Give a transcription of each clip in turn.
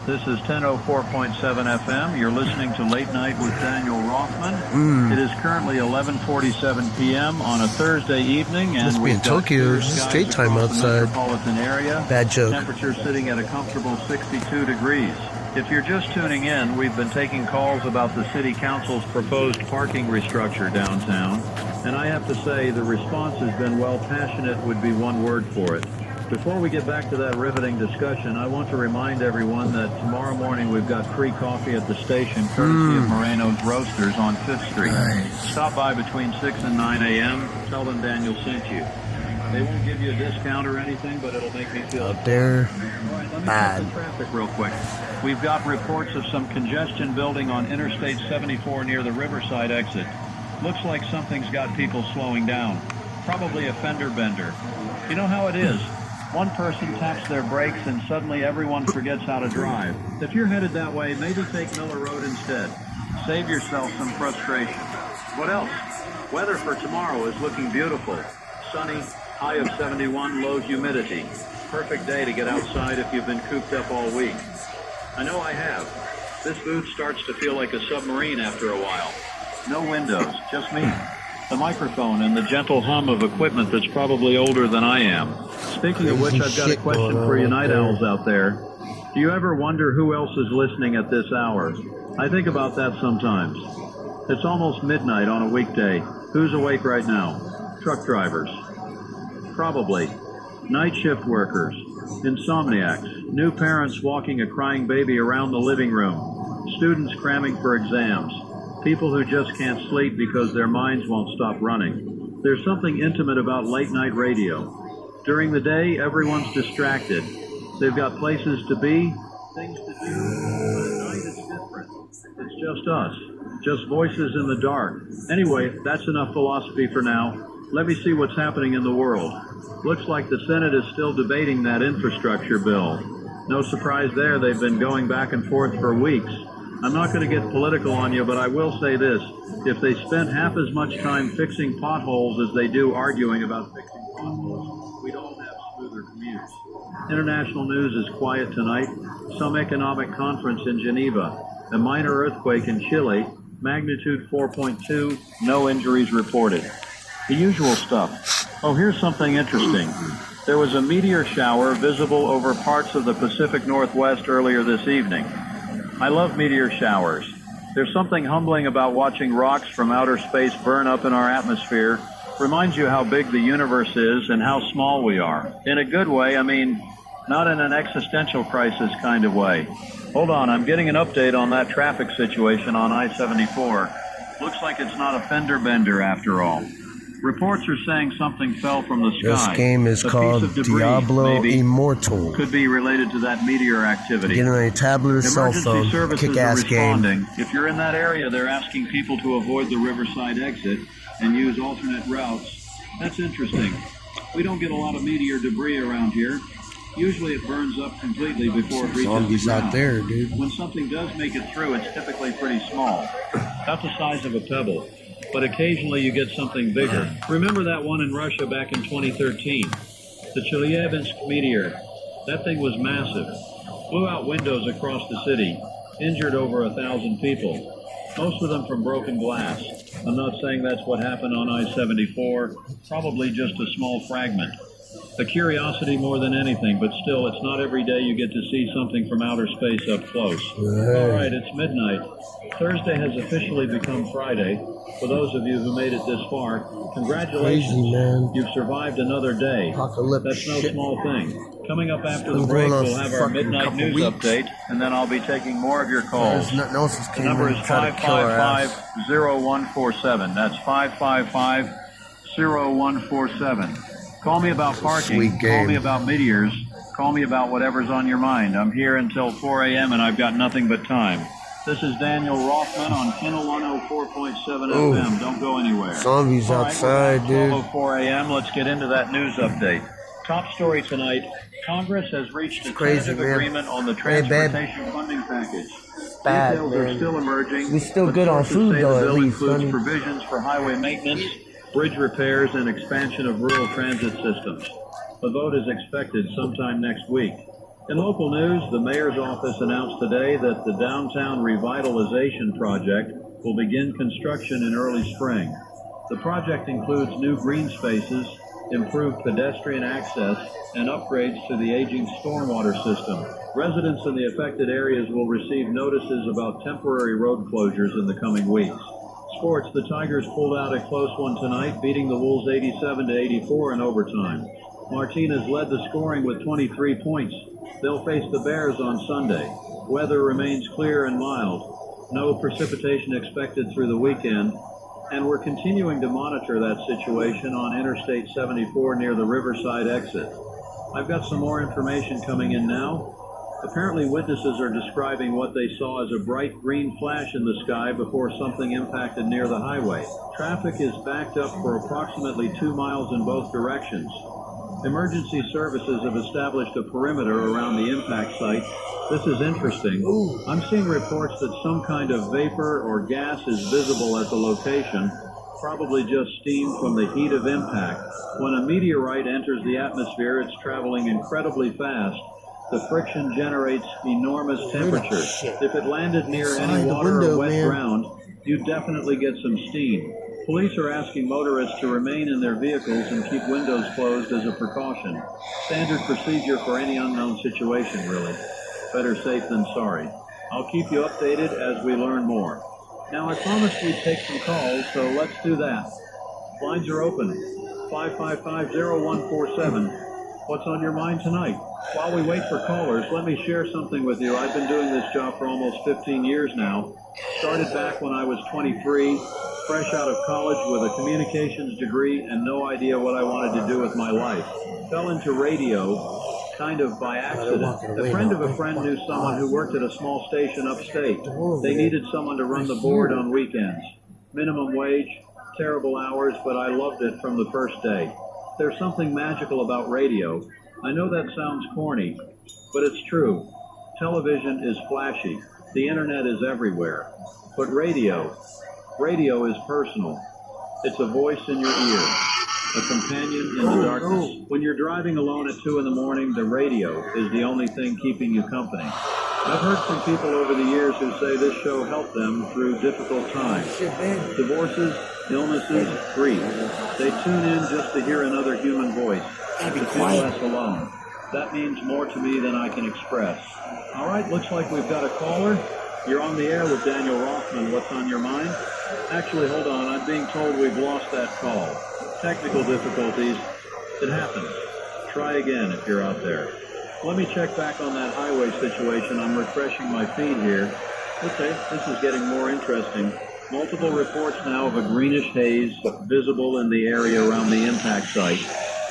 This is 1004.7 FM. You're listening to Late Night with Daniel Rothman. It is currently 11:47 p.m. on a Thursday evening, and Must be in we've got Tokyo. clear There's skies straight time across the outside. metropolitan area. Bad joke. Temperature sitting at a comfortable 62 degrees. If you're just tuning in, we've been taking calls about the City Council's proposed parking restructure downtown, and I have to say the response has been, well, passionate would be one word for it. Before we get back to that riveting discussion, I want to remind everyone that tomorrow morning we've got free coffee at the station, courtesy of Moreno's Roasters on 5th Street. Nice. Stop by between 6 and 9 a.m. Tell them Daniel sent you. They won't give you a discount or anything, but it'll make me feel... Out there, All right, let me bad. check the traffic real quick. We've got reports of some congestion building on Interstate 74 near the Riverside exit. Looks like something's got people slowing down. Probably a fender bender. You know how it is. One person taps their brakes and suddenly everyone forgets how to drive. If you're headed that way, maybe take Miller Road instead. Save yourself some frustration. What else? Weather for tomorrow is looking beautiful. Sunny, high of 71, low humidity. Perfect day to get outside if you've been cooped up all week. I know I have. This booth starts to feel like a submarine after a while. No windows, just me. The microphone and the gentle hum of equipment that's probably older than I am. Speaking of which, I've got a question for you night owls out there. Do you ever wonder who else is listening at this hour? I think about that sometimes. It's almost midnight on a weekday. Who's awake right now? Truck drivers. Probably. Night shift workers. Insomniacs. New parents walking a crying baby around the living room. Students cramming for exams. People who just can't sleep because their minds won't stop running. There's something intimate about late night radio. During the day, everyone's distracted. They've got places to be, things to do, but at night it's different. It's just us, just voices in the dark. Anyway, that's enough philosophy for now. Let me see what's happening in the world. Looks like the Senate is still debating that infrastructure bill. No surprise there, they've been going back and forth for weeks. I'm not going to get political on you, but I will say this. If they spent half as much time fixing potholes as they do arguing about fixing potholes, we'd all have smoother commutes. International news is quiet tonight. Some economic conference in Geneva. A minor earthquake in Chile. Magnitude 4.2. No injuries reported. The usual stuff. Oh, here's something interesting. There was a meteor shower visible over parts of the Pacific Northwest earlier this evening. I love meteor showers. There's something humbling about watching rocks from outer space burn up in our atmosphere. Reminds you how big the universe is and how small we are. In a good way, I mean, not in an existential crisis kind of way. Hold on, I'm getting an update on that traffic situation on I-74. Looks like it's not a fender bender after all. Reports are saying something fell from the sky. This game is called Diablo maybe, Immortal. could be related to that meteor activity. Get on a tablet or cell phone. Emergency services are Kick-ass game. responding. If you're in that area, they're asking people to avoid the Riverside exit and use alternate routes. That's interesting. We don't get a lot of meteor debris around here. Usually it burns up completely before it reaches Zombies the ground. out there, dude. When something does make it through, it's typically pretty small. About the size of a pebble. But occasionally you get something bigger. Remember that one in Russia back in 2013? The Chelyabinsk meteor. That thing was massive. Blew out windows across the city. Injured over 1,000 people. Most of them from broken glass. I'm not saying that's what happened on I-74. Probably just a small fragment. A curiosity more than anything, but still, it's not every day you get to see something from outer space up close. All right, it's midnight. Thursday has officially become Friday. For those of you who made it this far, congratulations. Crazy, man. You've survived another day. Apocalypse That's no shit. small thing. Coming up after the Been break, going on we'll have our fucking midnight couple news weeks. update, and then I'll be taking more of your calls. There's nothing else that's The came number in is to try to kill our ass. 555-0147. That's 555-0147. Call me about parking. Sweet Call game. me about meteors. Call me about whatever's on your mind. I'm here until 4 a.m. and I've got nothing but time. This is Daniel Rothman on 101.7 Ooh. FM. Don't go anywhere. Zombies All right, outside, we're dude. back 12:04 a.m. Let's get into that news update. Top story tonight. Congress has reached a crazy, tentative man. agreement on the Hey, babe. transportation funding package. Bad, Details man. are still emerging. We still but good on sources food, say though, the at bill least, includes honey. provisions for highway maintenance, bridge repairs, and expansion of rural transit systems. The vote is expected sometime next week. In local news, the mayor's office announced today that the downtown revitalization project will begin construction in early spring. The project includes new green spaces, improved pedestrian access, and upgrades to the aging stormwater system. Residents in the affected areas will receive notices about temporary road closures in the coming weeks. Sports, the Tigers pulled out a close one tonight, beating the Wolves 87-84 in overtime. Martinez led the scoring with 23 points. They'll face the Bears on Sunday. Weather remains clear and mild. No precipitation expected through the weekend. And we're continuing to monitor that situation on Interstate 74 near the Riverside exit. I've got some more information coming in now. Apparently witnesses are describing what they saw as a bright green flash in the sky before something impacted near the highway. Traffic is backed up for approximately 2 miles in both directions. Emergency services have established a perimeter around the impact site. This is interesting. I'm seeing reports that some kind of vapor or gas is visible at the location, probably just steam from the heat of impact. When a meteorite enters the atmosphere, it's traveling incredibly fast. The friction generates enormous temperatures. If it landed near any water or wet ground, you'd definitely get some steam. Police are asking motorists to remain in their vehicles and keep windows closed as a precaution. Standard procedure for any unknown situation, really. Better safe than sorry. I'll keep you updated as we learn more. Now, I promised we'd take some calls, so let's do that. Lines are open. 555-0147. What's on your mind tonight? While we wait for callers, let me share something with you. I've been doing this job for almost 15 years now. Started back when I was 23, fresh out of college with a communications degree and no idea what I wanted to do with my life. Fell into radio kind of by accident. A friend of a friend knew someone who worked at a small station upstate. They needed someone to run the board on weekends. Minimum wage, terrible hours, but I loved it from the first day. There's something magical about radio. I know that sounds corny, but it's true. Television is flashy. The internet is everywhere. But radio is personal. It's a voice in your ear, a companion in the darkness. When you're driving alone at 2 in the morning, the radio is the only thing keeping you company. I've heard from people over the years who say this show helped them through difficult times. Divorces, illnesses, grief. They tune in just to hear another human voice, to feel less alone. That means more to me than I can express. All right, looks like we've got a caller. You're on the air with Daniel Rothman. What's on your mind? Actually, hold on. I'm being told we've lost that call. Technical difficulties. It happens. Try again if you're out there. Let me check back on that highway situation. I'm refreshing my feed here. Okay, this is getting more interesting. Multiple reports now of a greenish haze visible in the area around the impact site.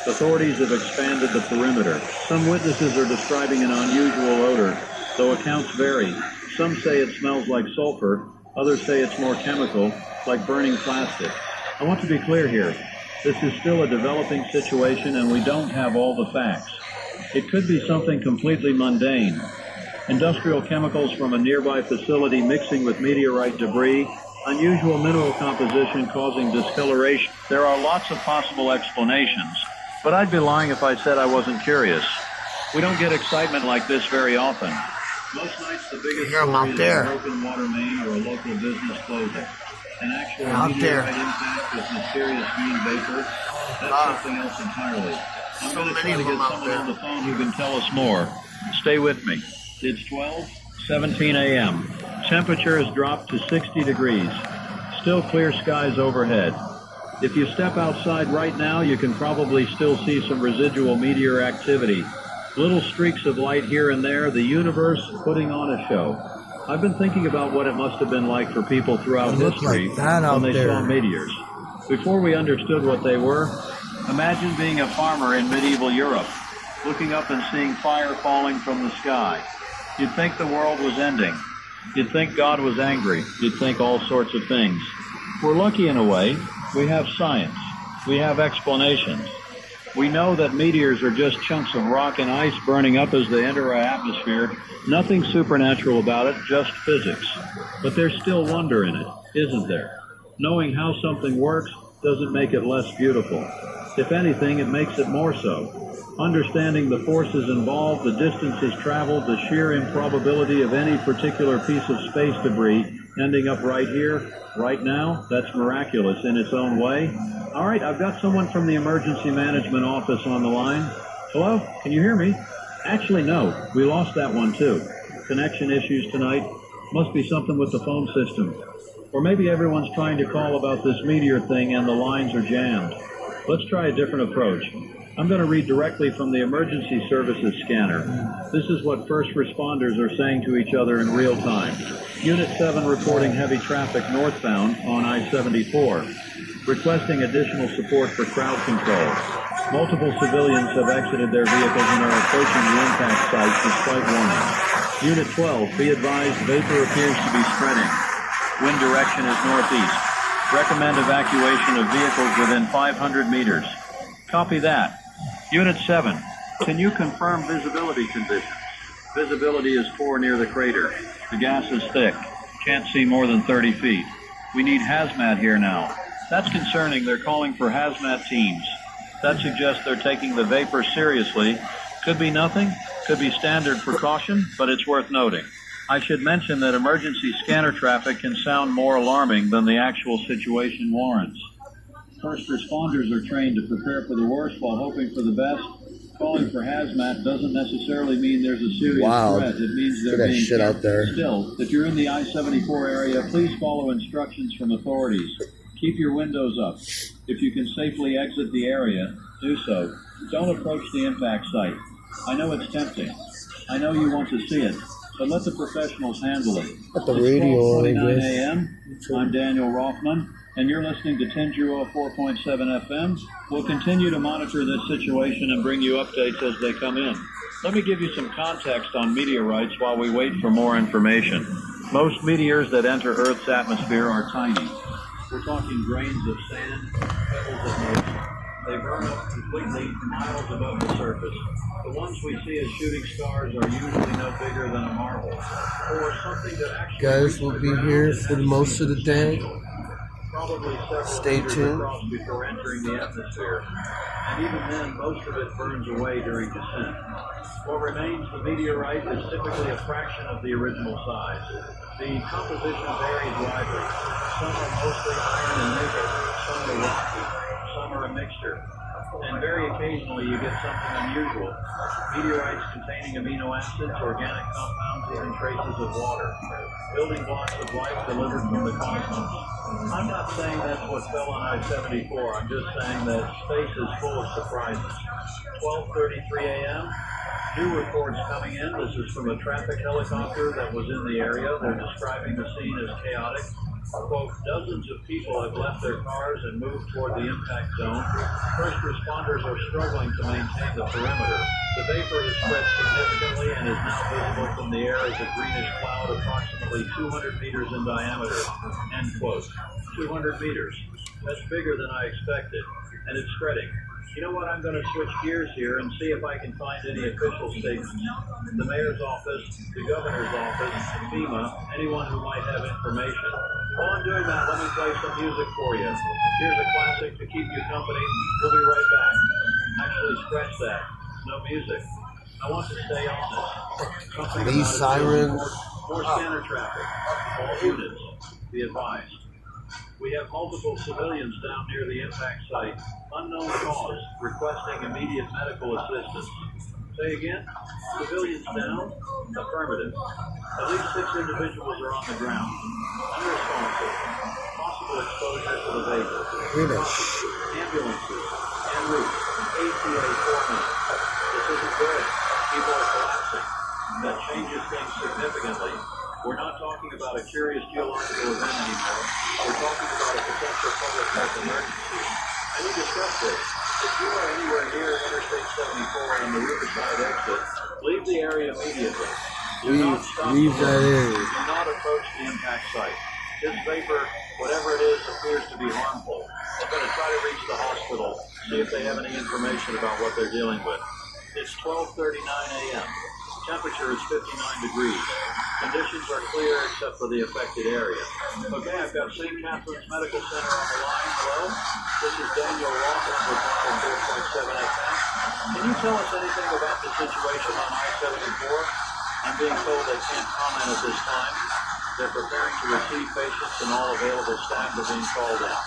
Authorities have expanded the perimeter. Some witnesses are describing an unusual odor, though accounts vary. Some say it smells like sulfur. Others say it's more chemical, like burning plastic. I want to be clear here. This is still a developing situation, and we don't have all the facts. It could be something completely mundane. Industrial chemicals from a nearby facility mixing with meteorite debris, unusual mineral composition causing discoloration. There are lots of possible explanations, but I'd be lying if I said I wasn't curious. We don't get excitement like this very often. Most nights the biggest story is a broken water main or a local business closing. An actual meteorite impact with mysterious green vapor, that's something else entirely. I'm going to try to get someone on the phone who can tell us more. Stay with me. It's 12:17 a.m. Temperature has dropped to 60 degrees. Still clear skies overhead. If you step outside right now, you can probably still see some residual meteor activity. Little streaks of light here and there, the universe putting on a show. I've been thinking about what it must have been like for people throughout history when they saw meteors. Before we understood what they were, imagine being a farmer in medieval Europe, looking up and seeing fire falling from the sky. You'd think the world was ending. You'd think God was angry. You'd think all sorts of things. We're lucky in a way. We have science. We have explanations. We know that meteors are just chunks of rock and ice burning up as they enter our atmosphere. Nothing supernatural about it, just physics. But there's still wonder in it, isn't there? Knowing how something works doesn't make it less beautiful. If anything, it makes it more so. Understanding the forces involved, the distances traveled, the sheer improbability of any particular piece of space debris ending up right here, right now, that's miraculous in its own way. All right, I've got someone from the Emergency Management Office on the line. Hello? Can you hear me? Actually, no. We lost that one, too. Connection issues tonight. Must be something with the phone system. Or maybe everyone's trying to call about this meteor thing and the lines are jammed. Let's try a different approach. I'm going to read directly from the Emergency Services scanner. This is what first responders are saying to each other in real time. Unit 7 reporting heavy traffic northbound on I-74. Requesting additional support for crowd control. Multiple civilians have exited their vehicles and are approaching the impact site despite warning. Unit 12, be advised, vapor appears to be spreading. Wind direction is northeast. Recommend evacuation of vehicles within 500 meters. Copy that. Unit 7, can you confirm visibility conditions? Visibility is poor near the crater. The gas is thick. Can't see more than 30 feet. We need hazmat here now. That's concerning. They're calling for hazmat teams. That suggests they're taking the vapor seriously. Could be nothing, could be standard precaution, but it's worth noting. I should mention that emergency scanner traffic can sound more alarming than the actual situation warrants. First responders are trained to prepare for the worst while hoping for the best. Calling for hazmat doesn't necessarily mean there's a serious threat. It means they're being shit out there. Still, if you're in the I-74 area, please follow instructions from authorities. Keep your windows up. If you can safely exit the area, do so. Don't approach the impact site. I know it's tempting. I know you want to see it, but let the professionals handle it. At the radio, I 12:29 guess. a.m. I'm Daniel Rothman, and you're listening to 1004.7 FM. We'll continue to monitor this situation and bring you updates as they come in. Let me give you some context on meteorites while we wait for more information. Most meteors that enter Earth's atmosphere are tiny. We're talking grains of sand, pebbles at most. They burn up completely miles above the surface. The ones we see as shooting stars are usually no bigger than a marble. Or something that actually... Guys will be here for most of the day. Probably several Stay meters tuned. across before entering the atmosphere. And even then, most of it burns away during descent. What remains, the meteorite, is typically a fraction of the original size. The composition varies widely. Some are mostly iron and nickel, some are rocky, some are a mixture. And very occasionally you get something unusual. Meteorites containing amino acids, organic compounds, even traces of water. Building blocks of life delivered from the cosmos. I'm not saying that's what fell on I-74. I'm just saying that space is full of surprises. 12:33 a.m. New reports coming in. This is from a traffic helicopter that was in the area. They're describing the scene as chaotic. Quote, dozens of people have left their cars and moved toward the impact zone. First responders are struggling to maintain the perimeter. The vapor has spread significantly and is now visible from the air as a greenish cloud approximately 200 meters in diameter. End quote. 200 meters. That's bigger than I expected. And it's spreading. You know what? I'm going to switch gears here and see if I can find any official statements. The mayor's office, the governor's office, FEMA, anyone who might have information. While I'm doing that, let me play some music for you. Here's a classic to keep you company. We'll be right back. Actually, scratch that. No music. I want to stay honest. Something These about it feels sirens. more scanner traffic. All units, be advised. We have multiple civilians down near the impact site. Unknown cause, requesting immediate medical assistance. Say again? Civilians down? Affirmative. At least 6 individuals are on the ground. Unresponsive. Possible exposure to the vapor. Ambulances. En route. ATA 4 minutes. This isn't good. People are collapsing. That changes things significantly. We're not talking about a curious geological event anymore. We're talking about a potential public health emergency. And we discussed this. If you are anywhere near Interstate 74 and the Riverside exit, leave the area immediately. Do not stop. Leave that area. Do not approach the impact site. This vapor, whatever it is, appears to be harmful. I'm going to try to reach the hospital, see if they have any information about what they're dealing with. It's 12:39 a.m. Temperature is 59 degrees. Conditions are clear except for the affected area. Okay, I've got St. Catherine's Medical Center on the line. Hello, this is Daniel Rothman with 104.7 FM. Can you tell us anything about the situation on I-74? I'm being told they can't comment at this time. They're preparing to receive patients and all available staff are being called in.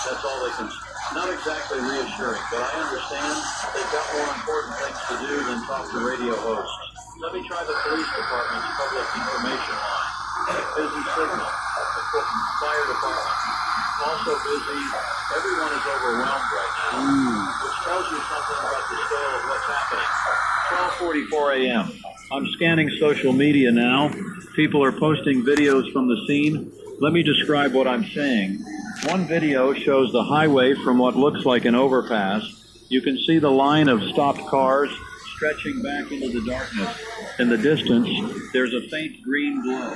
That's all they can say. Not exactly reassuring, but I understand they've got more important things to do than talk to radio hosts. Let me try the police department's public information line. Busy signal. Fire department. Also busy. Everyone is overwhelmed right now, which tells you something about the scale of what's happening. 12:44 a.m. I'm scanning social media now. People are posting videos from the scene. Let me describe what I'm seeing. One video shows the highway from what looks like an overpass. You can see the line of stopped cars stretching back into the darkness. In the distance, there's a faint green glow.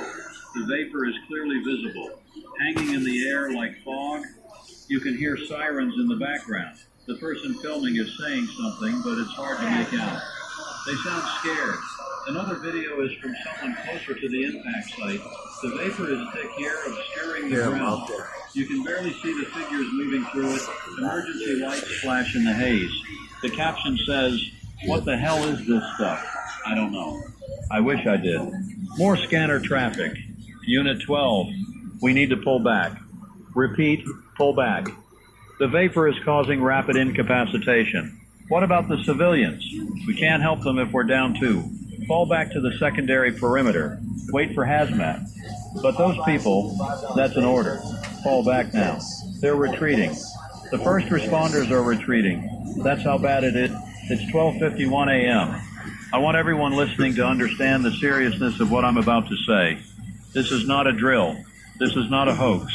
The vapor is clearly visible, hanging in the air like fog. You can hear sirens in the background. The person filming is saying something, but it's hard to make out. They sound scared. Another video is from someone closer to the impact site. The vapor is thick here, obscuring the ground. You can barely see the figures moving through it. Emergency lights flash in the haze. The caption says, "What the hell is this stuff? I don't know. I wish I did." More scanner traffic. Unit 12. We need to pull back. Repeat, pull back. The vapor is causing rapid incapacitation. What about the civilians? We can't help them if we're down too. Fall back to the secondary perimeter. Wait for hazmat. But those people, that's an order. Fall back now. They're retreating. The first responders are retreating. That's how bad it is. It's 12:51 a.m. I want everyone listening to understand the seriousness of what I'm about to say. This is not a drill. This is not a hoax.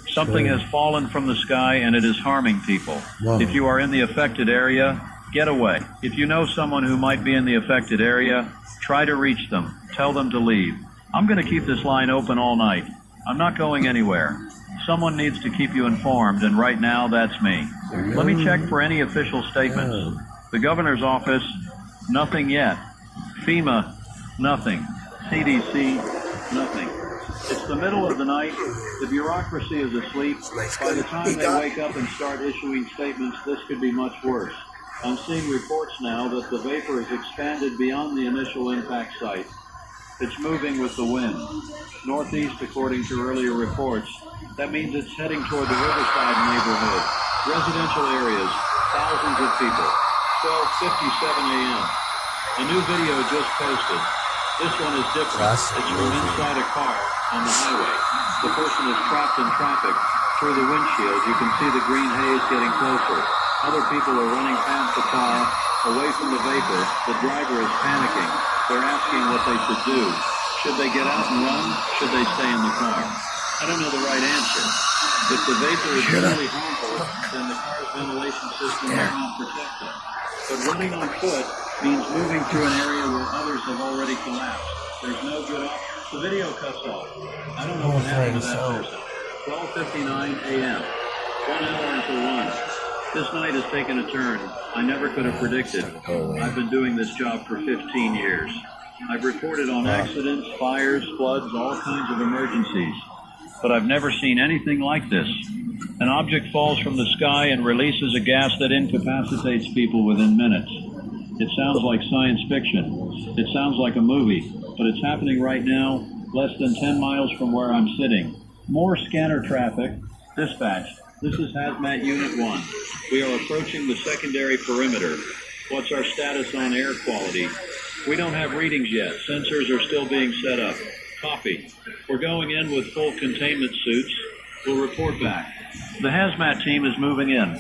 Something has fallen from the sky and it is harming people. Wow. If you are in the affected area, get away. If you know someone who might be in the affected area, try to reach them. Tell them to leave. I'm going to keep this line open all night. I'm not going anywhere. Someone needs to keep you informed, and right now, that's me. Let me check for any official statements. The governor's office, nothing yet. FEMA, nothing. CDC, nothing. It's the middle of the night. The bureaucracy is asleep. By the time they wake up and start issuing statements, this could be much worse. I'm seeing reports now that the vapor has expanded beyond the initial impact site. It's moving with the wind. Northeast, according to earlier reports. That means it's heading toward the Riverside neighborhood. Residential areas, thousands of people. 12:57 a.m. A new video just posted. This one is different. It's from inside a car on the highway. The person is trapped in traffic. Through the windshield, you can see the green haze getting closer. Other people are running past the car, away from the vapor. The driver is panicking. They're asking what they should do. Should they get out and run? Should they stay in the car? I don't know the right answer. If the vapor is really harmful, then the car's ventilation system will not protect them. But running on foot means moving through an area where others have already collapsed. There's no good option. The video cuts off. I don't know what happened to that person. 12:59 a.m. 1 hour until 1. This night has taken a turn I never could have predicted. I've been doing this job for 15 years. I've reported on accidents, fires, floods, all kinds of emergencies. But I've never seen anything like this. An object falls from the sky and releases a gas that incapacitates people within minutes. It sounds like science fiction. It sounds like a movie, but it's happening right now, less than 10 miles from where I'm sitting. More scanner traffic. Dispatch. This is Hazmat Unit 1. We are approaching the secondary perimeter. What's our status on air quality? We don't have readings yet. Sensors are still being set up. Copy. We're going in with full containment suits. We'll report back. The hazmat team is moving in.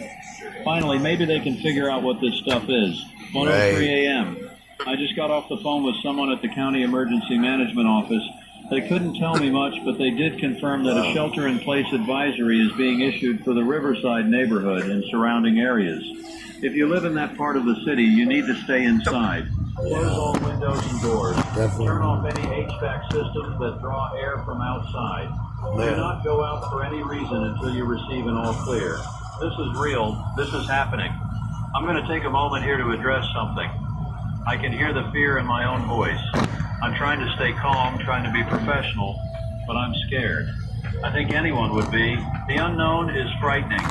Finally, maybe they can figure out what this stuff is. 1:03 a.m. I just got off the phone with someone at the County Emergency Management Office. They couldn't tell me much, but they did confirm that a shelter-in-place advisory is being issued for the Riverside neighborhood and surrounding areas. If you live in that part of the city, you need to stay inside. Close all windows and doors. Turn off any HVAC systems that draw air from outside. Do not go out for any reason until you receive an all clear. This is real. This is happening. I'm going to take a moment here to address something. I can hear the fear in my own voice. I'm trying to stay calm, trying to be professional, but I'm scared. I think anyone would be. The unknown is frightening.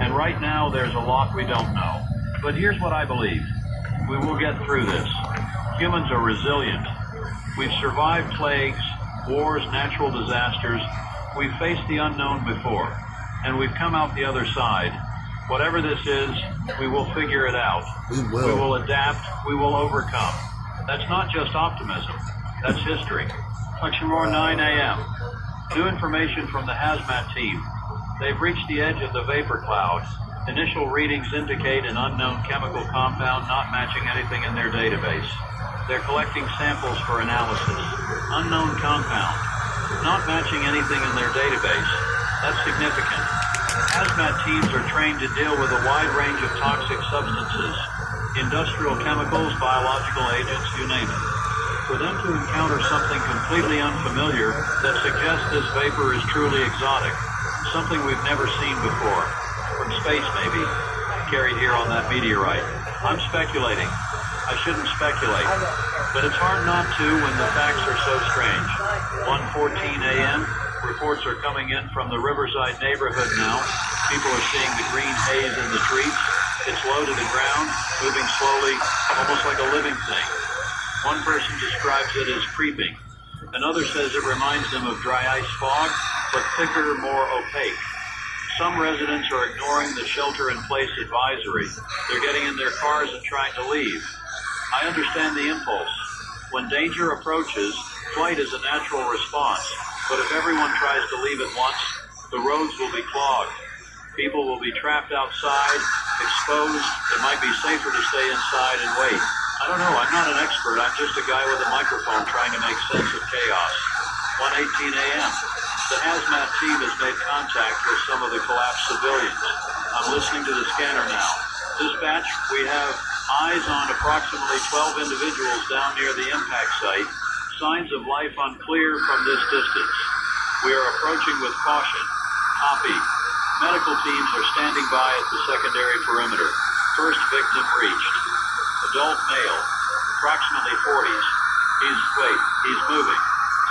And right now, there's a lot we don't know. But here's what I believe. We will get through this. Humans are resilient. We've survived plagues, wars, natural disasters. We've faced the unknown before, and we've come out the other side. Whatever this is, we will figure it out. We will. We will adapt. We will overcome. That's not just optimism. That's history. Lexingmore, 9 a.m. New information from the hazmat team. They've reached the edge of the vapor cloud. Initial readings indicate an unknown chemical compound not matching anything in their database. They're collecting samples for analysis. Unknown compound, not matching anything in their database. That's significant. Hazmat teams are trained to deal with a wide range of toxic substances, industrial chemicals, biological agents, you name it. For them to encounter something completely unfamiliar that suggests this vapor is truly exotic, something we've never seen before, from space maybe, carried here on that meteorite. I'm speculating. I shouldn't speculate, but it's hard not to when the facts are so strange. 1:14 a.m., reports are coming in from the Riverside neighborhood now. People are seeing the green haze in the trees. It's low to the ground, moving slowly, almost like a living thing. One person describes it as creeping. Another says it reminds them of dry ice fog, but thicker, more opaque. Some residents are ignoring the shelter-in-place advisory. They're getting in their cars and trying to leave. I understand the impulse. When danger approaches, flight is a natural response. But if everyone tries to leave at once, the roads will be clogged. People will be trapped outside, exposed. It might be safer to stay inside and wait. I don't know. I'm not an expert. I'm just a guy with a microphone trying to make sense of chaos. 1:18 a.m. The hazmat team has made contact with some of the collapsed civilians. I'm listening to the scanner now. Dispatch, we have eyes on approximately 12 individuals down near the impact site. Signs of life unclear from this distance. We are approaching with caution. Copy. Medical teams are standing by at the secondary perimeter. First victim reached. Adult male, approximately 40s. He's moving.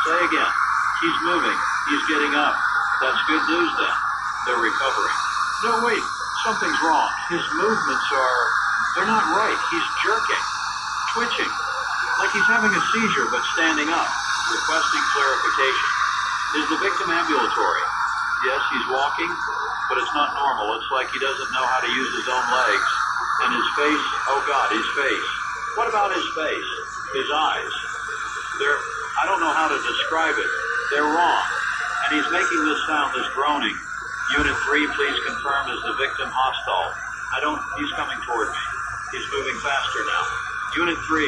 Say again. He's moving. He's getting up. That's good news then. They're recovering. No, wait. Something's wrong. His movements they're not right. He's jerking, twitching, like he's having a seizure but standing up. Requesting clarification. Is the victim ambulatory? Yes, he's walking, but it's not normal. It's like he doesn't know how to use his own legs. And his face, oh God, his face. What about his face? His eyes? I don't know how to describe it. They're wrong. And he's making this sound, this groaning. Unit 3, please confirm, is the victim hostile? He's coming toward me. He's moving faster now. Unit 3,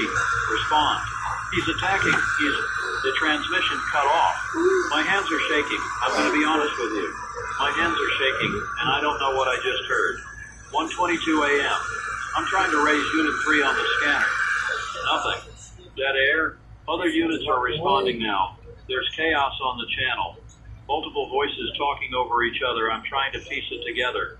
respond. He's attacking. The transmission cut off. My hands are shaking. I'm going to be honest with you. My hands are shaking, and I don't know what I just heard. 1:22 a.m. I'm trying to raise Unit 3 on the scanner. Nothing. Dead air. Other units are responding now. There's chaos on the channel. Multiple voices talking over each other. I'm trying to piece it together.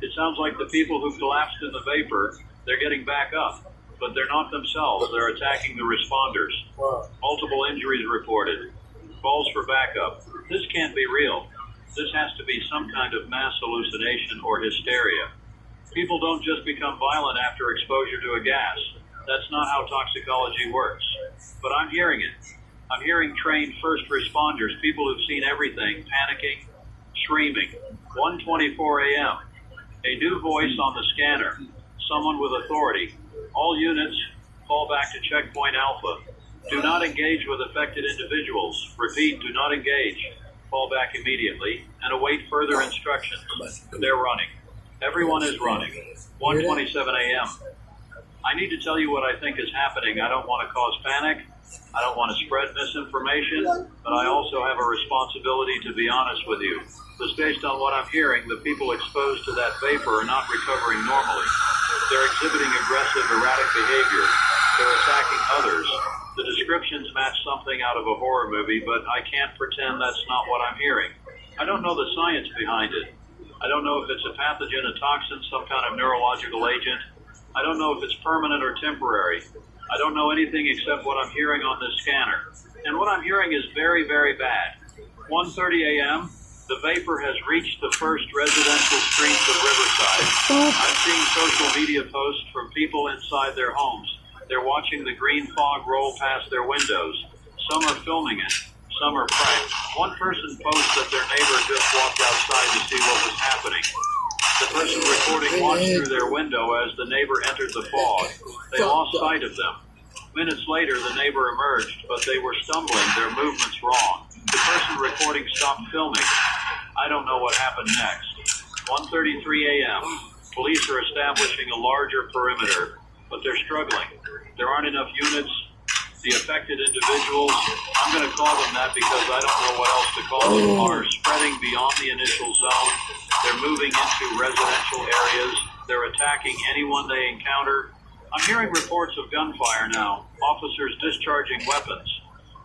It sounds like the people who collapsed in the vapor, they're getting back up, but they're not themselves. They're attacking the responders. Multiple injuries reported. Calls for backup. This can't be real. This has to be some kind of mass hallucination or hysteria. People don't just become violent after exposure to a gas. That's not how toxicology works. But I'm hearing it. I'm hearing trained first responders, people who've seen everything, panicking, screaming. 1:24 a.m. A new voice on the scanner. Someone with authority. All units, fall back to checkpoint Alpha. Do not engage with affected individuals. Repeat, do not engage. Fall back immediately and await further instructions. They're running. Everyone is running. 1:27 a.m. I need to tell you what I think is happening. I don't want to cause panic. I don't want to spread misinformation, but I also have a responsibility to be honest with you. Because based on what I'm hearing, the people exposed to that vapor are not recovering normally. They're exhibiting aggressive, erratic behavior. They're attacking others. The descriptions match something out of a horror movie, but I can't pretend that's not what I'm hearing. I don't know the science behind it. I don't know if it's a pathogen, a toxin, some kind of neurological agent. I don't know if it's permanent or temporary. I don't know anything except what I'm hearing on this scanner. And what I'm hearing is very, very bad. 1:30 a.m., the vapor has reached the first residential streets of Riverside. I'm seeing social media posts from people inside their homes. They're watching the green fog roll past their windows. Some are filming it. Some are pranked. One person posts that their neighbor just walked outside to see what was happening. The person recording watched through their window as the neighbor entered the fog. They lost sight of them. Minutes later, the neighbor emerged, but they were stumbling, their movements wrong. The person recording stopped filming. I don't know what happened next. 1:33 a.m. Police are establishing a larger perimeter, but they're struggling. There aren't enough units. The affected individuals, I'm going to call them that because I don't know what else to call them, are spreading beyond the initial zone. They're moving into residential areas. They're attacking anyone they encounter. I'm hearing reports of gunfire now, officers discharging weapons.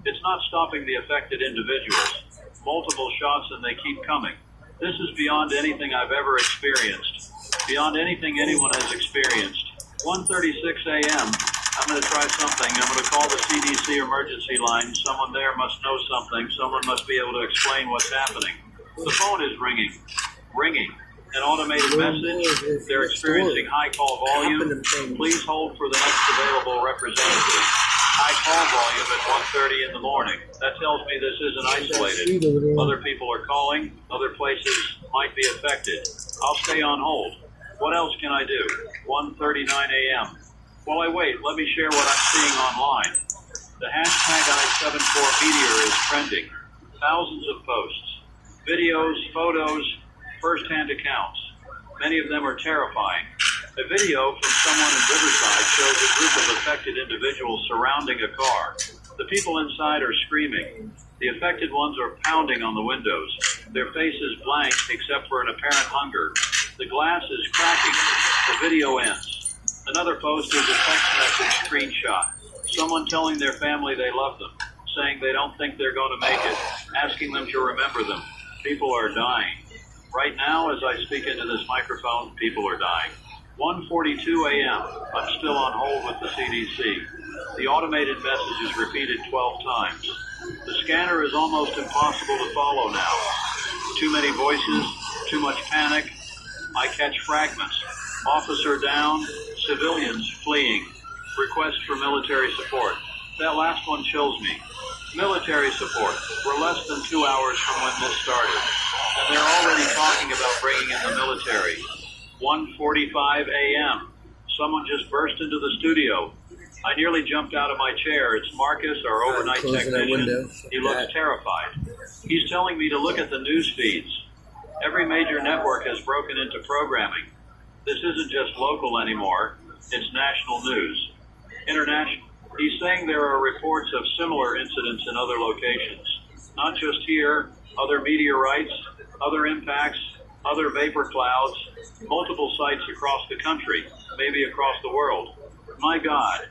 It's not stopping the affected individuals. Multiple shots and they keep coming. This is beyond anything I've ever experienced, beyond anything anyone has experienced. 1:36 a.m., I'm going to try something. I'm going to call the CDC emergency line. Someone there must know something. Someone must be able to explain what's happening. The phone is ringing. An automated message. They're experiencing high call volume. Please hold for the next available representative. High call volume at 1:30 in the morning. That tells me this isn't isolated. Other people are calling. Other places might be affected. I'll stay on hold. What else can I do? 1:39 a.m. While I wait, let me share what I'm seeing online. The hashtag I74Meteor is trending. Thousands of posts, videos, photos, first-hand accounts. Many of them are terrifying. A video from someone in Riverside shows a group of affected individuals surrounding a car. The people inside are screaming. The affected ones are pounding on the windows. Their faces blank except for an apparent hunger. The glass is cracking. The video ends. Another post is a text message screenshot. Someone telling their family they love them, saying they don't think they're going to make it, asking them to remember them. People are dying. Right now, as I speak into this microphone, people are dying. 1:42 a.m. I'm still on hold with the CDC. The automated message is repeated 12 times. The scanner is almost impossible to follow now. Too many voices, too much panic. I catch fragments. Officer down, civilians fleeing. Request for military support. That last one chills me. Military support. We're less than 2 hours from when this started. And they're already talking about bringing in the military. 1:45 a.m. Someone just burst into the studio. I nearly jumped out of my chair. It's Marcus, our overnight technician. He looks terrified. He's telling me to look at the news feeds. Every major network has broken into programming. This isn't just local anymore. It's national news. International. He's saying there are reports of similar incidents in other locations. Not just here, other meteorites, other impacts, other vapor clouds, multiple sites across the country, maybe across the world. My God.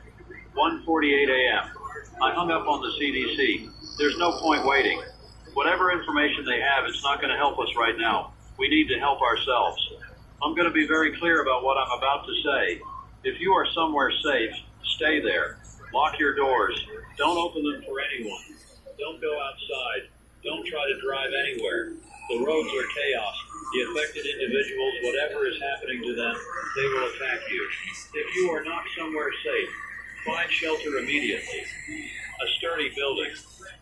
1:48 a.m. I hung up on the CDC. There's no point waiting. Whatever information they have, it's not going to help us right now. We need to help ourselves. I'm going to be very clear about what I'm about to say. If you are somewhere safe, stay there. Lock your doors. Don't open them for anyone. Don't go outside. Don't try to drive anywhere. The roads are chaos. The affected individuals, whatever is happening to them, they will attack you. If you are not somewhere safe, find shelter immediately. A sturdy building.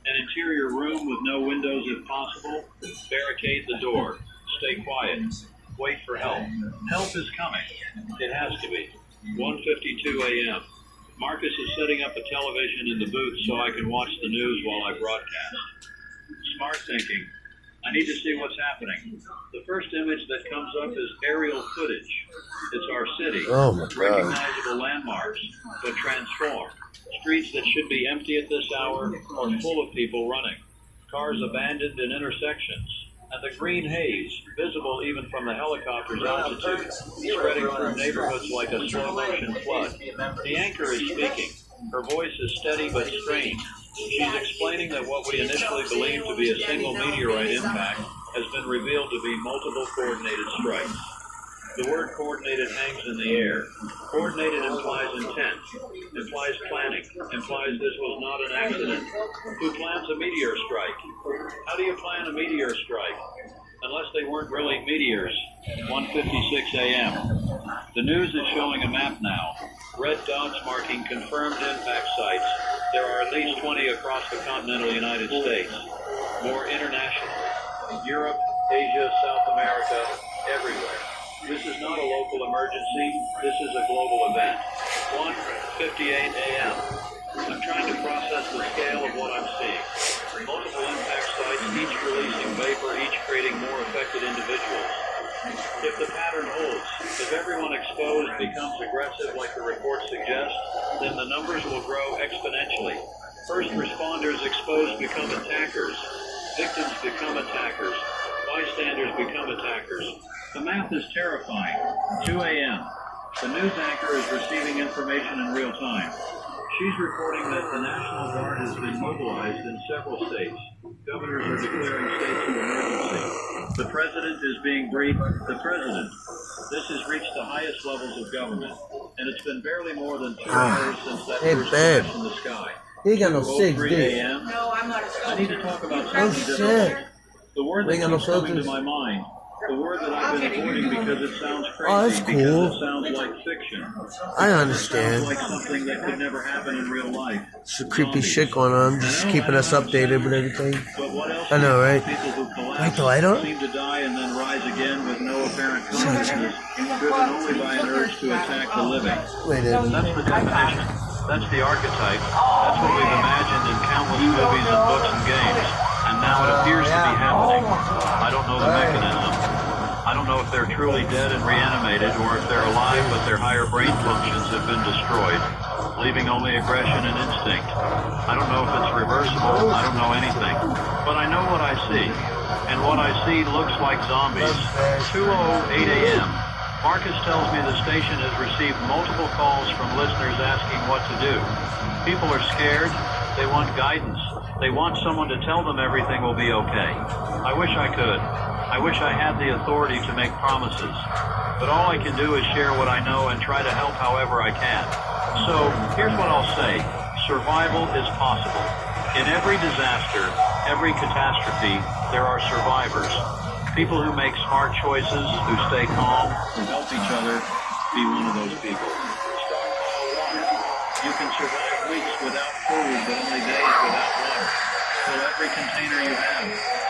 An interior room with no windows if possible. Barricade the door. Stay quiet. Wait for help. Help is coming. It has to be. 1:52 a.m. Marcus is setting up a television in the booth so I can watch the news while I broadcast. Smart thinking. I need to see what's happening. The first image that comes up is aerial footage. It's our city. Oh my God. Recognizable landmarks, but transformed. Streets that should be empty at this hour are full of people running. Cars abandoned in intersections. And the green haze, visible even from the helicopter's altitude, spreading through neighborhoods like a slow-motion flood. The anchor is speaking. Her voice is steady but strange. She's explaining that what we initially believed to be a single meteorite impact has been revealed to be multiple coordinated strikes. The word coordinated hangs in the air. Coordinated implies intent, implies planning, implies this was not an accident. Who plans a meteor strike? How do you plan a meteor strike? Unless they weren't really meteors. 1:56 a.m. The news is showing a map now. Red dots marking confirmed impact sites. There are at least 20 across the continental United States. More international. Europe, Asia, South America, everywhere. This is not a local emergency. This is a global event. 1:58 a.m. I'm trying to process the scale of what I'm seeing. Multiple impact sites, each releasing vapor, each creating more affected individuals. If the pattern holds, if everyone exposed becomes aggressive like the report suggests, then the numbers will grow exponentially. First responders exposed become attackers. Victims become attackers. Bystanders become attackers. The math is terrifying. 2 a.m. The news anchor is receiving information in real time. She's reporting that the National Guard has been mobilized in several states. Governors are declaring states of emergency. The president is being briefed. The president. This has reached the highest levels of government, and it's been barely more than 2 hours since that first flash in the sky. He ain't got no 6, 3 dude. a.m. No, I'm not a I need to talk about Oh, something shit. different. The word that They got no keeps coming to filters. my mind. The word that I've been avoiding because it sounds crazy, Oh, that's because cool. it sounds like fiction. I It sounds understand. like something that could never happen in real life. Some creepy shit going on. Just keeping us updated with everything. But what else I know, right? People who collapse, Light the light on? seem to die and then rise again with no apparent consciousness, driven only by an urge to attack the living. Wait a minute. That's the definition. That's the archetype. That's what we've imagined in countless movies and books and games. And now it appears to be happening. I don't know the mechanism. I don't know if they're truly dead and reanimated, or if they're alive but their higher brain functions have been destroyed, leaving only aggression and instinct. I don't know if it's reversible. I don't know anything. But I know what I see. And what I see looks like zombies. 2:08 a.m. Marcus tells me the station has received multiple calls from listeners asking what to do. People are scared. They want guidance. They want someone to tell them everything will be okay. I wish I could. I wish I had the authority to make promises. But all I can do is share what I know and try to help however I can. So, here's what I'll say. Survival is possible. In every disaster, every catastrophe, there are survivors. People who make smart choices, who stay calm, who help each other, be one of those people. Stockpile water. You can survive weeks without food, but only days without water. Fill every container you have.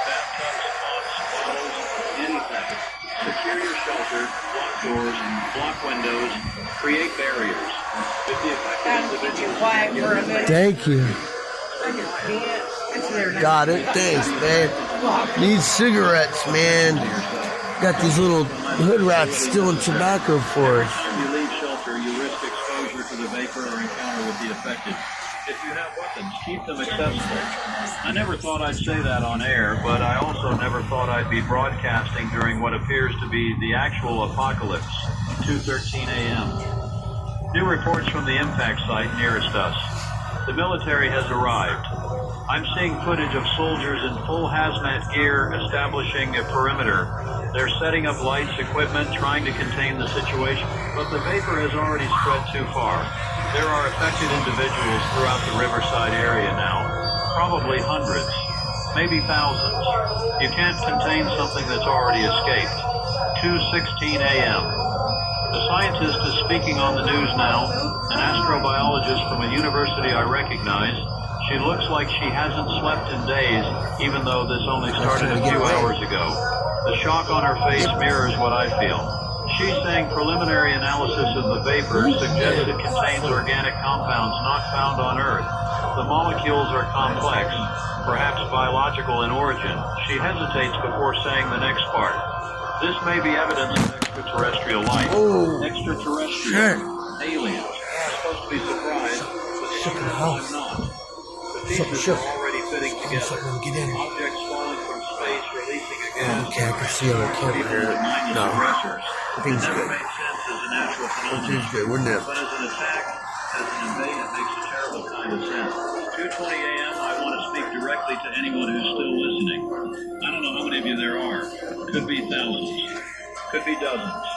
Bathtubs, pots, bottles, anything. Secure your shelter, block doors, block windows, create barriers. If the affected individuals... Thank you. It's there now. Got it. Thanks, man. Need cigarettes, man. Got these little hood rats stealing tobacco for us. If you leave shelter, you risk exposure to the vapor or encounter with the affected. If you have weapons, keep them accessible. I never thought I'd say that on air, but I also never thought I'd be broadcasting during what appears to be the actual apocalypse, 2:13 a.m. New reports from the impact site nearest us. The military has arrived. I'm seeing footage of soldiers in full hazmat gear establishing a perimeter. They're setting up lights, equipment, trying to contain the situation, but the vapor has already spread too far. There are affected individuals throughout the Riverside area now, probably hundreds, maybe thousands. You can't contain something that's already escaped. 2:16 a.m. The scientist is speaking on the news now, an astrobiologist from a university I recognize. She looks like she hasn't slept in days, even though this only started a few hours ago. The shock on her face mirrors what I feel. She's saying preliminary analysis of the vapor suggests it contains organic compounds not found on Earth. The molecules are complex, perhaps biological in origin. She hesitates before saying the next part. This may be evidence of extraterrestrial life. Oh, Extraterrestrial. Aliens. Supposed to be surprised, but somehow I'm not. The pieces are already fitting together. Get in. Objects falling from space, releasing a gas. Okay, I can see on the camera here. No, It things never good. made sense as a natural phenomenon. Things good, wouldn't it? But as an attack, as an invasion, it makes a terrible kind of sense. 2:20 a.m. I want to speak directly to anyone who's still listening. I don't know how many of you there are. Could be thousands. Could be dozens.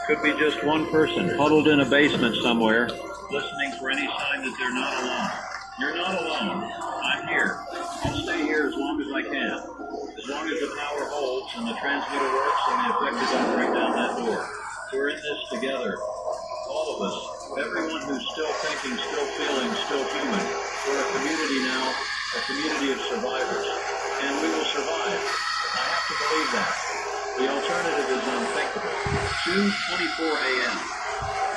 Could be just one person huddled in a basement somewhere, listening for any sign that they're not alone. You're not alone. I'm here. I'll stay here as long as I can. As long as the power holds and the transmitter works and the effective don't break down that door. We're in this together. All of us. Everyone who's still thinking, still feeling, still human. We're a community now, a community of survivors. And we will survive. I have to believe that. The alternative is unthinkable. 2:24 a.m.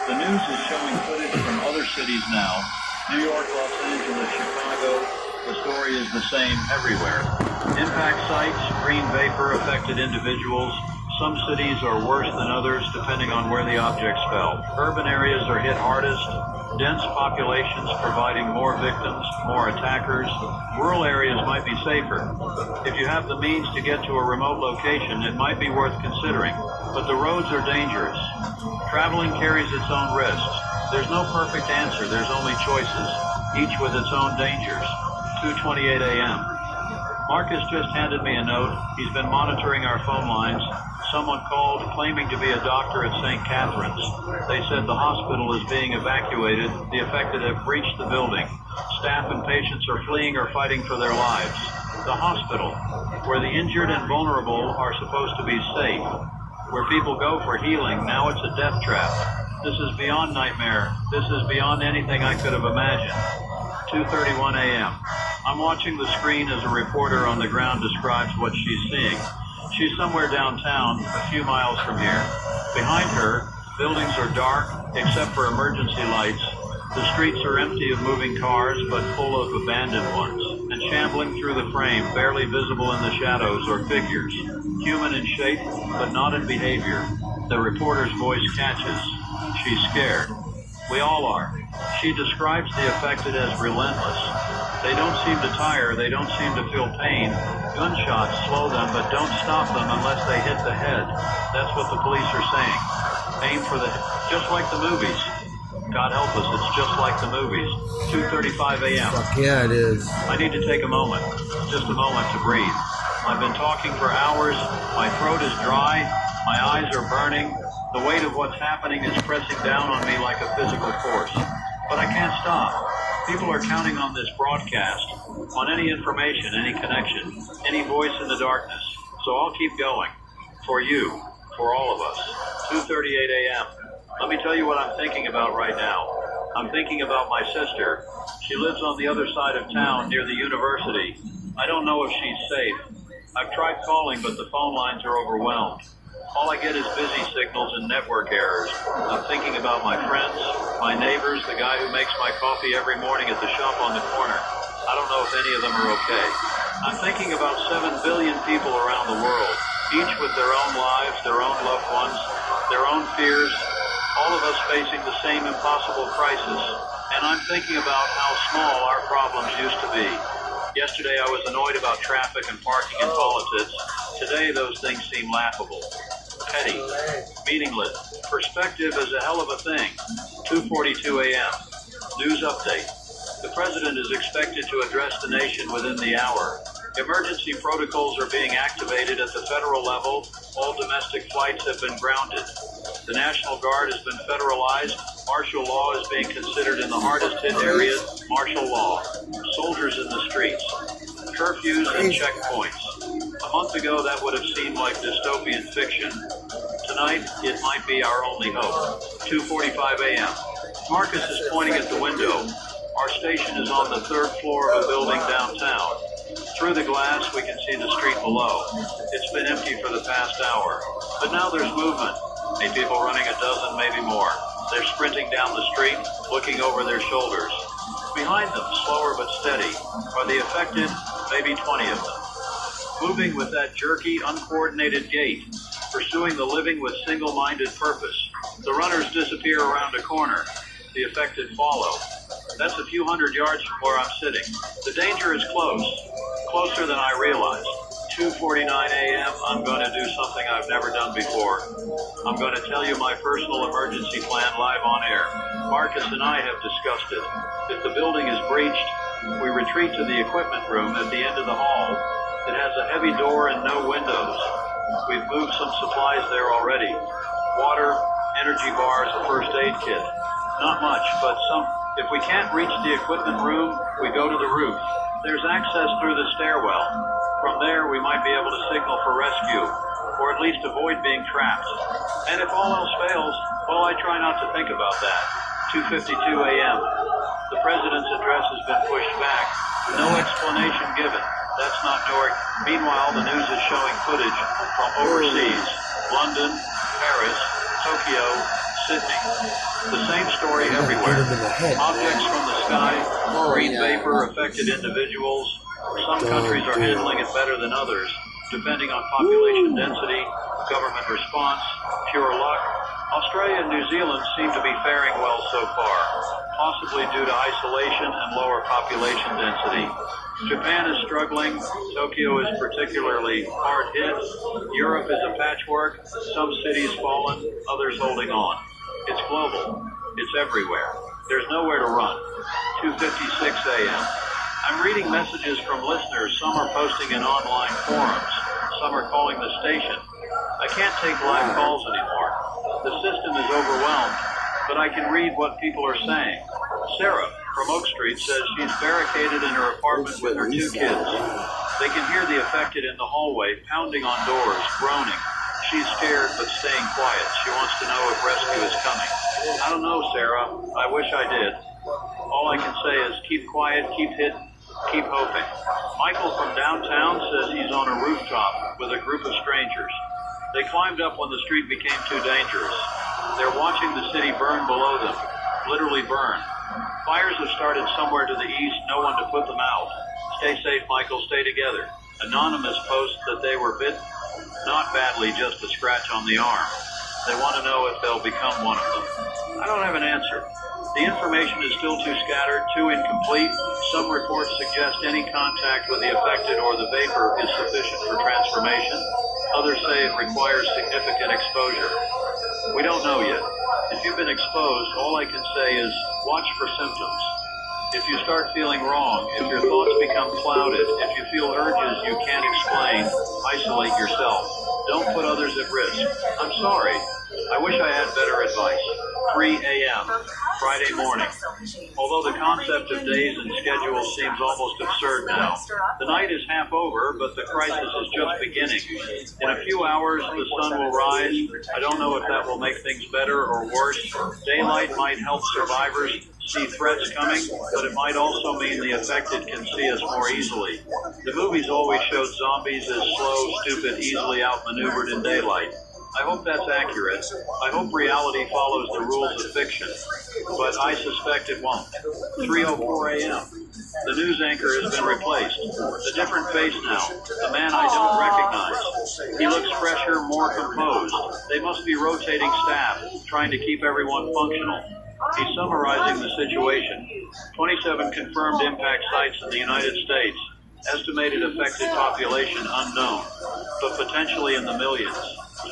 The news is showing footage from other cities now. New York, Los Angeles, Chicago. The story is the same everywhere. Impact sites, green vapor affected individuals. Some cities are worse than others depending on where the objects fell. Urban areas are hit hardest. Dense populations providing more victims, more attackers. Rural areas might be safer. If you have the means to get to a remote location, it might be worth considering. But the roads are dangerous. Traveling carries its own risks. There's no perfect answer. There's only choices, each with its own dangers. 2:28 a.m. Marcus just handed me a note. He's been monitoring our phone lines. Someone called claiming to be a doctor at St. Catherine's. They said the hospital is being evacuated. The affected have breached the building. Staff and patients are fleeing or fighting for their lives. The hospital, where the injured and vulnerable are supposed to be safe, where people go for healing, now it's a death trap. This is beyond nightmare. This is beyond anything I could have imagined. 2:31 a.m. I'm watching the screen as a reporter on the ground describes what she's seeing. She's somewhere downtown, a few miles from here. Behind her, buildings are dark, except for emergency lights. The streets are empty of moving cars, but full of abandoned ones. And shambling through the frame, barely visible in the shadows, are figures. Human in shape, but not in behavior. The reporter's voice catches. She's scared. We all are. She describes the affected as relentless. They don't seem to tire. They don't seem to feel pain. Gunshots slow them, but don't stop them unless they hit the head. That's what the police are saying. Aim for the head. Just like the movies. God help us, it's just like the movies. 2:35 a.m. Fuck yeah, it is. I need to take a moment. Just a moment to breathe. I've been talking for hours. My throat is dry. My eyes are burning. The weight of what's happening is pressing down on me like a physical force. But I can't stop. People are counting on this broadcast, on any information, any connection, any voice in the darkness. So I'll keep going. For you, for all of us. 2:38 a.m. Let me tell you what I'm thinking about right now. I'm thinking about my sister. She lives on the other side of town near the university. I don't know if she's safe. I've tried calling, but the phone lines are overwhelmed. All I get is busy signals and network errors. I'm thinking about my friends, my neighbors, the guy who makes my coffee every morning at the shop on the corner. I don't know if any of them are okay. I'm thinking about 7 billion people around the world, each with their own lives, their own loved ones, their own fears, all of us facing the same impossible crisis. And I'm thinking about how small our problems used to be. Yesterday I was annoyed about traffic and parking and politics. Today those things seem laughable. Petty, meaningless. Perspective is a hell of a thing. 2:42 a.m. News update. The president is expected to address the nation within the hour. Emergency protocols are being activated at the federal level. All domestic flights have been grounded. The National Guard has been federalized. Martial law is being considered in the hardest hit areas. Martial law. Soldiers in the streets. Curfews and checkpoints. A month ago, that would have seemed like dystopian fiction. Tonight, it might be our only hope. 2:45 a.m. Marcus is pointing at the window. Our station is on the 3rd floor of a building downtown. Through the glass, we can see the street below. It's been empty for the past hour. But now there's movement. Maybe people running a dozen, maybe more. They're sprinting down the street, looking over their shoulders. Behind them, slower but steady, are the affected, maybe 20 of them. Moving with that jerky, uncoordinated gait, pursuing the living with single-minded purpose. The runners disappear around a corner. The affected follow. That's a few hundred yards from where I'm sitting. The danger is close, closer than I realized. 2:49 a.m., I'm going to do something I've never done before. I'm going to tell you my personal emergency plan live on air. Marcus and I have discussed it. If the building is breached, we retreat to the equipment room at the end of the hall. It has a heavy door and no windows. We've moved some supplies there already. Water, energy bars, a first aid kit. Not much, but some. If we can't reach the equipment room, we go to the roof. There's access through the stairwell. From there, we might be able to signal for rescue, or at least avoid being trapped. And if all else fails, well, I try not to think about that. 2:52 a.m. The president's address has been pushed back. No explanation given. That's not Newark. Meanwhile, the news is showing footage from overseas. London, Paris, Tokyo, Sydney. The same story everywhere. Objects from the sky, green vapor, affected individuals. Some countries are handling it better than others, depending on population density, government response, pure luck. Australia and New Zealand seem to be faring well so far, possibly due to isolation and lower population density. Japan is struggling. Tokyo is particularly hard hit. Europe is a patchwork. Some cities fallen, others holding on. It's global. It's everywhere. There's nowhere to run. 2:56 a.m. I'm reading messages from listeners. Some are posting in online forums. Some are calling the station. I can't take live calls anymore. The system is overwhelmed, but I can read what people are saying. Sarah from Oak Street says she's barricaded in her apartment with her 2 kids. They can hear the affected in the hallway pounding on doors, groaning. She's scared but staying quiet. She wants to know if rescue is coming. I don't know, Sarah. I wish I did. All I can say is keep quiet, keep hidden, keep hoping. Michael from downtown says he's on a rooftop with a group of strangers. They climbed up when the street became too dangerous. They're watching the city burn below them, literally burn. Fires have started somewhere to the east, no one to put them out. Stay safe, Michael, stay together. Anonymous posts that they were bitten, not badly, just a scratch on the arm. They want to know if they'll become one of them. I don't have an answer. The information is still too scattered, too incomplete. Some reports suggest any contact with the affected or the vapor is sufficient for transformation. Others say it requires significant exposure. We don't know yet. If you've been exposed, all I can say is watch for symptoms. If you start feeling wrong, if your thoughts become clouded, if you feel urges you can't explain, isolate yourself. Don't put others at risk. I'm sorry. I wish I had better advice. 3 a.m. Friday morning. Although the concept of days and schedules seems almost absurd now, the night is half over, but the crisis is just beginning. In a few hours, the sun will rise. I don't know if that will make things better or worse. Daylight might help survivors see threats coming, but it might also mean the affected can see us more easily. The movies always showed zombies as slow, stupid, easily outmaneuvered in daylight. I hope that's accurate. I hope reality follows the rules of fiction, but I suspect it won't. 3:04 a.m. The news anchor has been replaced. A different face now. A man I don't recognize. He looks fresher, more composed. They must be rotating staff, trying to keep everyone functional. He's summarizing the situation. 27 confirmed impact sites in the United States. Estimated affected population unknown, but potentially in the millions.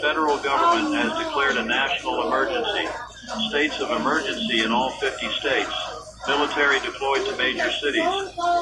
Federal government has declared a national emergency. States of emergency in all 50 states. Military deployed to major cities.